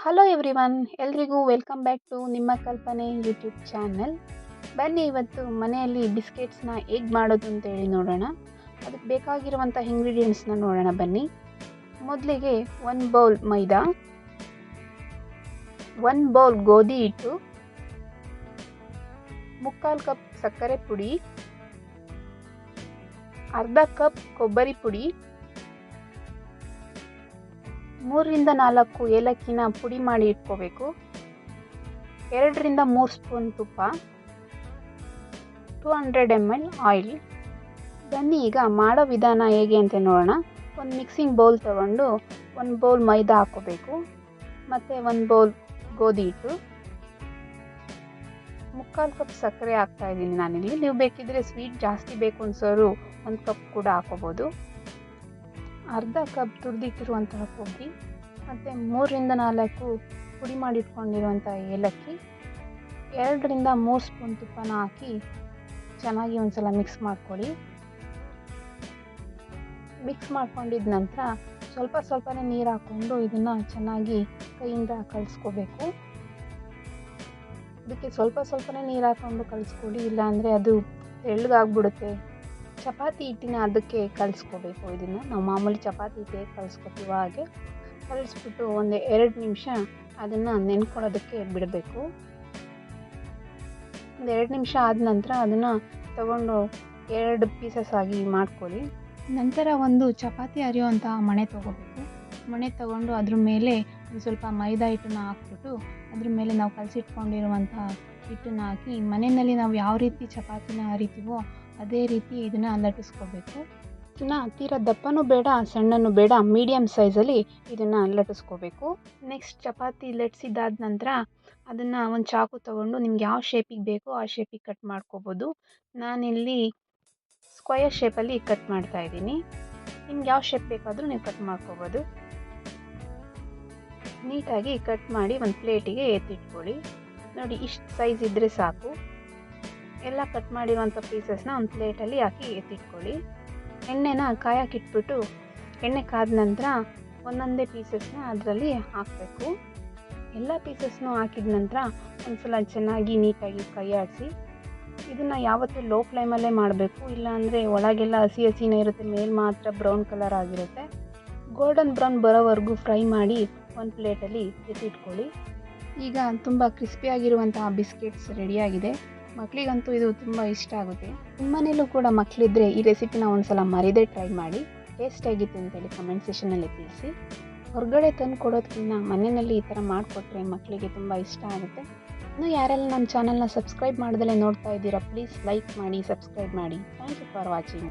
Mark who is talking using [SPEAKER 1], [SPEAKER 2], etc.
[SPEAKER 1] Hello everyone, ಎಲ್ರಿಗೂ welcome back to ನಿಮ್ಮ ಕಲ್ಪನೆ ಯೂಟ್ಯೂಬ್ ಚಾನಲ್. ಬನ್ನಿ ಇವತ್ತು ಮನೆಯಲ್ಲಿ ಬಿಸ್ಕೆಟ್ಸ್ನ ಹೇಗೆ ಮಾಡೋದು ಅಂತೇಳಿ ನೋಡೋಣ. ಅದಕ್ಕೆ ಬೇಕಾಗಿರುವಂಥ ಇಂಗ್ರೀಡಿಯೆಂಟ್ಸ್ನ ನೋಡೋಣ ಬನ್ನಿ. ಮೊದಲಿಗೆ 1 ಬೌಲ್ ಮೈದಾ, 1 ಬೌಲ್ ಗೋಧಿ ಹಿಟ್ಟು, 3/4 ಕಪ್ ಸಕ್ಕರೆ ಪುಡಿ, ಅರ್ಧ ಕಪ್ ಕೊಬ್ಬರಿ ಪುಡಿ, 3ರಿಂದ 4 ಏಲಕ್ಕಿನ ಪುಡಿ ಮಾಡಿ ಇಟ್ಕೋಬೇಕು, 2ರಿಂದ 3 ಸ್ಪೂನ್ ತುಪ್ಪ, 200 ml ಆಯಿಲ್. ಬನ್ನಿ ಈಗ ಮಾಡೋ ವಿಧಾನ ಹೇಗೆ ಅಂತ ನೋಡೋಣ. ಒಂದು ಮಿಕ್ಸಿಂಗ್ ಬೌಲ್ ತಗೊಂಡು 1 ಬೌಲ್ ಮೈದಾ ಹಾಕೋಬೇಕು, ಮತ್ತು 1 ಬೌಲ್ ಗೋಧಿ ಹಿಟ್ಟು, 3/4 ಕಪ್ ಸಕ್ಕರೆ ಹಾಕ್ತಾ ಇದ್ದೀನಿ ನಾನಿಲ್ಲಿ. ನೀವು ಬೇಕಿದ್ರೆ ಸ್ವೀಟ್ ಜಾಸ್ತಿ ಬೇಕು ಅನ್ಸೋರು 1 ಕಪ್ ಕೂಡ ಹಾಕೋಬೋದು. ಅರ್ಧ ಕಪ್ ತುರಿದಿಟ್ಟಿರುವಂತಹ ಕೊಬ್ಬರಿ, ಮತ್ತು 3ರಿಂದ 4 ಪುಡಿ ಮಾಡಿಟ್ಕೊಂಡಿರುವಂಥ ಏಲಕ್ಕಿ, 2ರಿಂದ 3 ಸ್ಪೂನ್ ತುಪ್ಪನ ಹಾಕಿ ಚೆನ್ನಾಗಿ ಒಂದ್ಸಲ ಮಿಕ್ಸ್ ಮಾಡ್ಕೊಳ್ಳಿ. ಮಿಕ್ಸ್ ಮಾಡ್ಕೊಂಡಿದ ನಂತರ ಸ್ವಲ್ಪನೇ ನೀರು ಹಾಕ್ಕೊಂಡು ಇದನ್ನು ಚೆನ್ನಾಗಿ ಕೈಯಿಂದ ಕಲಿಸ್ಕೋಬೇಕು. ಇದಕ್ಕೆ ಸ್ವಲ್ಪನೇ ನೀರು ಹಾಕ್ಕೊಂಡು ಕಲಿಸ್ಕೊಳ್ಳಿ, ಇಲ್ಲಾಂದರೆ ಅದು ತೆಳ್ಳಗಾಗ್ಬಿಡುತ್ತೆ. ಚಪಾತಿ ಹಿಟ್ಟಿನ ಅದಕ್ಕೆ ಕಲಿಸ್ಕೋಬೇಕು. ಇದನ್ನು ನಾವು ಮಾಮೂಲಿ ಚಪಾತಿ ಹಿಟ್ಟು ಹೇಗೆ ಕಲಿಸ್ಕೊತೀವೋ ಹಾಗೆ ಕಲಿಸ್ಬಿಟ್ಟು ಒಂದು 2 ನಿಮಿಷ ಅದನ್ನು ನೆನ್ಕೊಳ್ಳೋದಕ್ಕೆ ಬಿಡಬೇಕು. ಒಂದು 2 ನಿಮಿಷ ಆದ ನಂತರ ಅದನ್ನು ತಗೊಂಡು 2 ಪೀಸಸ್ ಆಗಿ ಮಾಡ್ಕೊಳ್ಳಿ. ನಂತರ ಒಂದು ಚಪಾತಿ ಅರಿಯುವಂಥ ಮಣೆ ತೊಗೋಬೇಕು. ಮಣೆ ತಗೊಂಡು ಅದ್ರ ಮೇಲೆ ಒಂದು ಸ್ವಲ್ಪ ಮೈದಾ ಹಿಟ್ಟನ್ನು ಹಾಕ್ಬಿಟ್ಟು ಅದ್ರ ಮೇಲೆ ನಾವು ಕಲಸಿಟ್ಕೊಂಡಿರುವಂಥ ಹಿಟ್ಟನ್ನು ಹಾಕಿ ಮನೆಯಲ್ಲಿ ನಾವು ಯಾವ ರೀತಿ ಚಪಾತಿನ ಅರಿತೀವೋ ಅದೇ ರೀತಿ ಇದನ್ನು ಲಟ್ಟಿಸ್ಕೋಬೇಕು. ಇದನ್ನು ತೀರಾ ದಪ್ಪನೂ ಬೇಡ, ಸಣ್ಣನೂ ಬೇಡ, ಮೀಡಿಯಮ್ ಸೈಜಲ್ಲಿ ಇದನ್ನು ಲಟ್ಟಿಸ್ಕೋಬೇಕು. ನೆಕ್ಸ್ಟ್ ಚಪಾತಿ ಲಟ್ಟಿಸಿದಾದ ನಂತರ ಅದನ್ನು ಒಂದು ಚಾಕು ತೊಗೊಂಡು ನಿಮ್ಗೆ ಯಾವ ಶೇಪಿಗೆ ಬೇಕೋ ಆ ಶೇಪಿಗೆ ಕಟ್ ಮಾಡ್ಕೋಬೋದು. ನಾನಿಲ್ಲಿ ಸ್ಕ್ವಯರ್ ಶೇಪಲ್ಲಿ ಕಟ್ ಮಾಡ್ತಾ ಇದ್ದೀನಿ. ನಿಮ್ಗೆ ಯಾವ ಶೇಪ್ ಬೇಕಾದರೂ ನೀವು ಕಟ್ ಮಾಡ್ಕೋಬೋದು. ನೀಟಾಗಿ ಕಟ್ ಮಾಡಿ ಒಂದು ಪ್ಲೇಟಿಗೆ ಎತ್ತಿಟ್ಕೊಳ್ಳಿ. ನೋಡಿ, ಇಷ್ಟು ಸೈಜ್ ಇದ್ದರೆ ಸಾಕು. ಎಲ್ಲ ಕಟ್ ಮಾಡಿರುವಂಥ ಪೀಸಸ್ನ ಒಂದು ಪ್ಲೇಟಲ್ಲಿ ಹಾಕಿ ಎತ್ತಿಟ್ಕೊಳ್ಳಿ. ಎಣ್ಣೆನ ಕಾಯಕ್ಕಿಟ್ಬಿಟ್ಟು ಎಣ್ಣೆ ಕಾದ ನಂತರ ಒಂದೊಂದೇ ಪೀಸಸ್ನ ಅದರಲ್ಲಿ ಹಾಕಬೇಕು. ಎಲ್ಲ ಪೀಸಸ್ನೂ ಹಾಕಿದ ನಂತರ ಒಂದು ಸಲ ಚೆನ್ನಾಗಿ ನೀಟಾಗಿ ಕೈ ಆಡಿಸಿ. ಇದನ್ನು ಯಾವತ್ತೂ ಲೋ ಫ್ಲೇಮಲ್ಲೇ ಮಾಡಬೇಕು, ಇಲ್ಲಾಂದರೆ ಒಳಗೆಲ್ಲ ಹಸಿನೇ ಇರುತ್ತೆ, ಮೇಲೆ ಮಾತ್ರ ಬ್ರೌನ್ ಕಲರ್ ಆಗಿರುತ್ತೆ. ಗೋಲ್ಡನ್ ಬ್ರೌನ್ ಬರೋವರೆಗೂ ಫ್ರೈ ಮಾಡಿ ಒಂದು ಪ್ಲೇಟಲ್ಲಿ ಎತ್ತಿಟ್ಕೊಳ್ಳಿ. ಈಗ ತುಂಬ ಕ್ರಿಸ್ಪಿಯಾಗಿರುವಂತಹ ಬಿಸ್ಕೆಟ್ಸ್ ರೆಡಿಯಾಗಿದೆ. ಮಕ್ಕಳಿಗಂತೂ ಇದು ತುಂಬ ಇಷ್ಟ ಆಗುತ್ತೆ. ನಿಮ್ಮ ಮನೇಲೂ ಕೂಡ ಮಕ್ಕಳಿದ್ರೆ ಈ ರೆಸಿಪಿನ ಒಂದ್ಸಲ ಮರಿದೇ ಟ್ರೈ ಮಾಡಿ. ಟೇಸ್ಟ್ ಆಗಿತ್ತು ಅಂತೇಳಿ ಕಮೆಂಟ್ ಸೆಷನಲ್ಲಿ ತಿಳಿಸಿ. ಹೊರಗಡೆ ತಂದು ಕೊಡೋದಕ್ಕಿಂತ ಮನೆಯಲ್ಲಿ ಈ ಥರ ಮಾಡಿಕೊಟ್ರೆ ಮಕ್ಕಳಿಗೆ ತುಂಬ ಇಷ್ಟ ಆಗುತ್ತೆ. ಇನ್ನು ಯಾರೆಲ್ಲ ನಮ್ಮ ಚಾನಲ್ನ ಸಬ್ಸ್ಕ್ರೈಬ್ ಮಾಡ್ದಲೇ ನೋಡ್ತಾ ಇದ್ದೀರಾ, ಪ್ಲೀಸ್ ಲೈಕ್ ಮಾಡಿ, ಸಬ್ಸ್ಕ್ರೈಬ್ ಮಾಡಿ. Thank you for watching.